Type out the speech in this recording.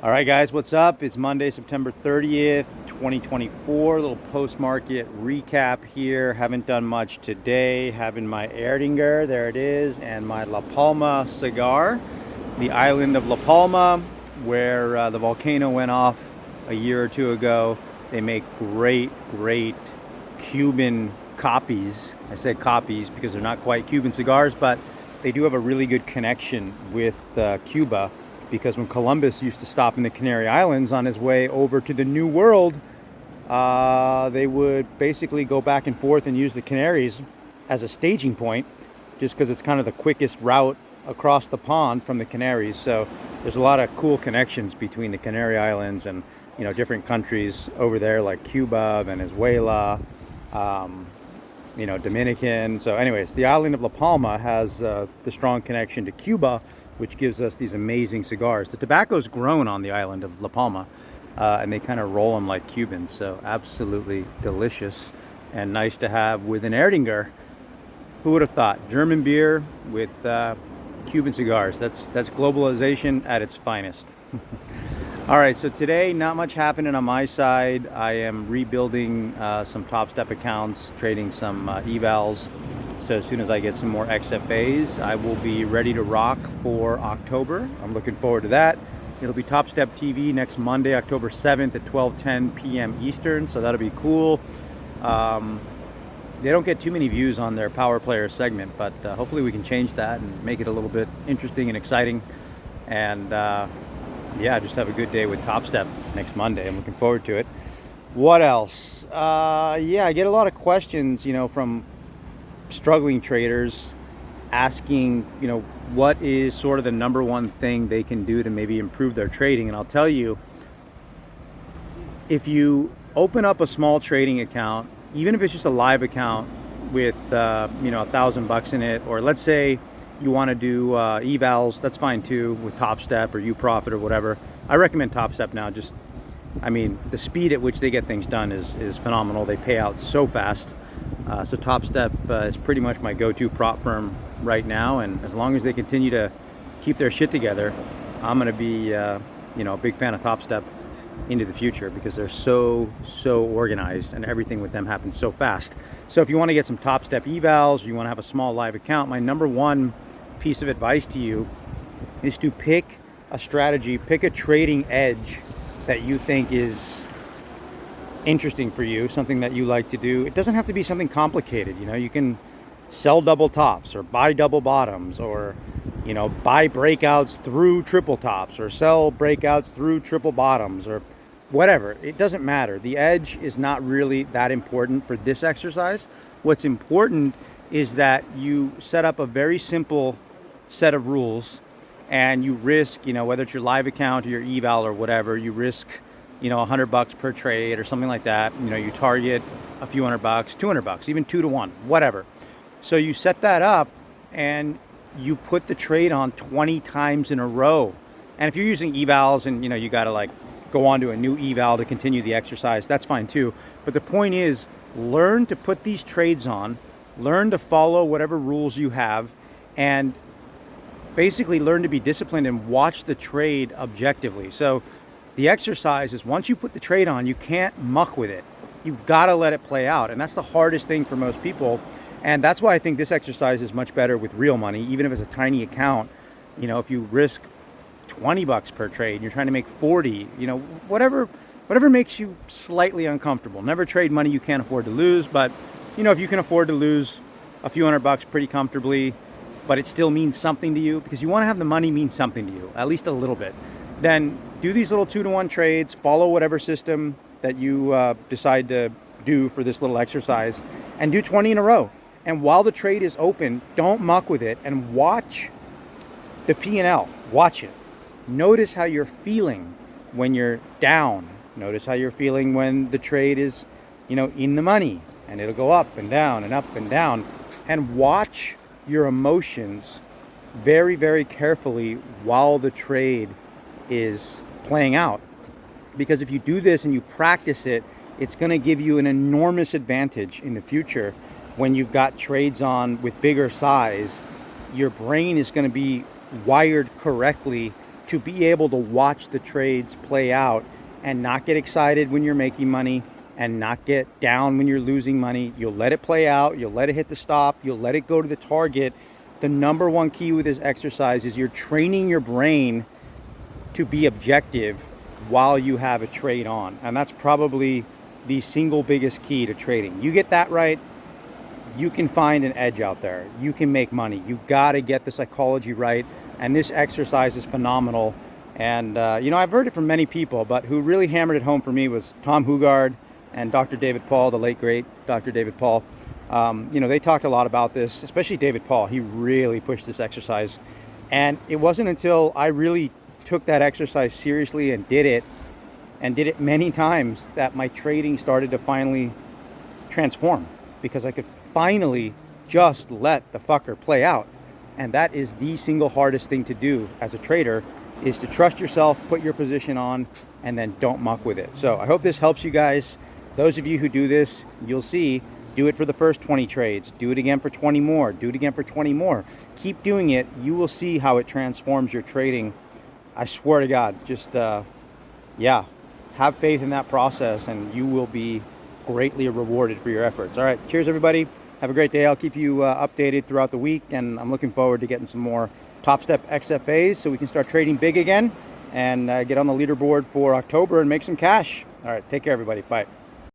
All right, guys, what's up? It's Monday, September 30th, 2024. A little post-market recap here. Haven't done much today. Having my Erdinger, there it is, and my La Palma cigar. The island of La Palma, where the volcano went off a year or two ago. They make great Cuban copies. I said copies because they're not quite Cuban cigars, but they do have a really good connection with Cuba, because when Columbus used to stop in the Canary Islands on his way over to the New World, they would basically go back and forth and use the Canaries as a staging point, just because it's kind of the quickest route across the pond from the Canaries. So there's a lot of cool connections between the Canary Islands and different countries over there like Cuba, Venezuela, Dominican. So anyways, the island of La Palma has the strong connection to Cuba, which gives us these amazing cigars. The tobacco's grown on the island of La Palma, and they kind of roll them like Cubans. So absolutely delicious and nice to have with an Erdinger. Who would have thought? German beer with Cuban cigars. That's globalization at its finest. All right, so today not much happening on my side. I am rebuilding some Top Step accounts, trading some evals. So as soon as I get some more XFAs, I will be ready to rock for October. I'm looking forward to that. It'll be Top Step TV next Monday, October 7th at 12:10 p.m. Eastern, so that'll be cool. They don't get too many views on their Power Player segment, but hopefully we can change that and make it a little bit interesting and exciting. And yeah, just have a good day with Top Step next Monday. I'm looking forward to it. What else? Yeah, I get a lot of questions, from struggling traders asking, what is sort of the number one thing they can do to maybe improve their trading. And I'll tell you, if you open up a small trading account, even if it's just a live account with $1,000 in it, or let's say you want to do evals, that's fine too, with Top Step or UProfit or whatever. I recommend Top Step now. Just, the speed at which they get things done is phenomenal. They pay out so fast. So Top Step is pretty much my go-to prop firm right now, and as long as they continue to keep their shit together, I'm going to be a big fan of Top Step into the future, because they're so organized and everything with them happens so fast. So if you want to get some Top Step evals, or you want to have a small live account, my number one piece of advice to you is to pick a strategy, pick a trading edge that you think is interesting for you, something that you like to do. It doesn't have to be something complicated. You can sell double tops, or buy double bottoms, or buy breakouts through triple tops, or sell breakouts through triple bottoms, or whatever. It doesn't matter. The edge is not really that important for this exercise. What's important is that you set up a very simple set of rules, and you risk, whether it's your live account or your eval or whatever, you risk $100 per trade or something like that. You target a few $100, $200, even 2 to 1, whatever. So you set that up and you put the trade on 20 times in a row. And if you're using evals and you got to go on to a new eval to continue the exercise, that's fine too. But the point is, learn to put these trades on, learn to follow whatever rules you have, and basically learn to be disciplined and watch the trade objectively. So the exercise is, once you put the trade on, you can't muck with it. You've got to let it play out. And that's the hardest thing for most people. And that's why I think this exercise is much better with real money, even if it's a tiny account. If you risk $20 per trade and you're trying to make 40, whatever makes you slightly uncomfortable. Never trade money you can't afford to lose. But, if you can afford to lose a few $100 pretty comfortably, but it still means something to you, because you want to have the money mean something to you, at least a little bit, then do these little 2 to 1 trades, follow whatever system that you decide to do for this little exercise, and do 20 in a row. And while the trade is open, don't muck with it, and watch the P&L. Watch it. Notice how you're feeling when you're down. Notice how you're feeling when the trade is, in the money, and it'll go up and down and up and down. And watch your emotions very, very carefully while the trade is playing out. Because if you do this and you practice it, it's going to give you an enormous advantage in the future. When you've got trades on with bigger size, your brain is going to be wired correctly to be able to watch the trades play out and not get excited when you're making money and not get down when you're losing money. You'll let it play out. You'll let it hit the stop. You'll let it go to the target. The number one key with this exercise is you're training your brain to be objective while you have a trade on. And that's probably the single biggest key to trading. You get that right, you can find an edge out there. You can make money. You got to get the psychology right. And this exercise is phenomenal. And, you know, I've heard it from many people, but who really hammered it home for me was Tom Hugard and Dr. David Paul, the late, great Dr. David Paul. You know, they talked a lot about this, especially David Paul. He really pushed this exercise. And it wasn't until I really took that exercise seriously and did it many times, that my trading started to finally transform, because I could finally just let the fucker play out. And that is the single hardest thing to do as a trader, is to trust yourself, put your position on, and then don't muck with it. So I hope this helps you guys. Those of you who do this, you'll see, do it for the first 20 trades, do it again for 20 more, do it again for 20 more. Keep doing it. You will see how it transforms your trading. I swear to God, just, yeah, have faith in that process and you will be greatly rewarded for your efforts. All right, cheers everybody. Have a great day. I'll keep you updated throughout the week, and I'm looking forward to getting some more Top Step XFAs so we can start trading big again and get on the leaderboard for October and make some cash. All right, take care everybody. Bye.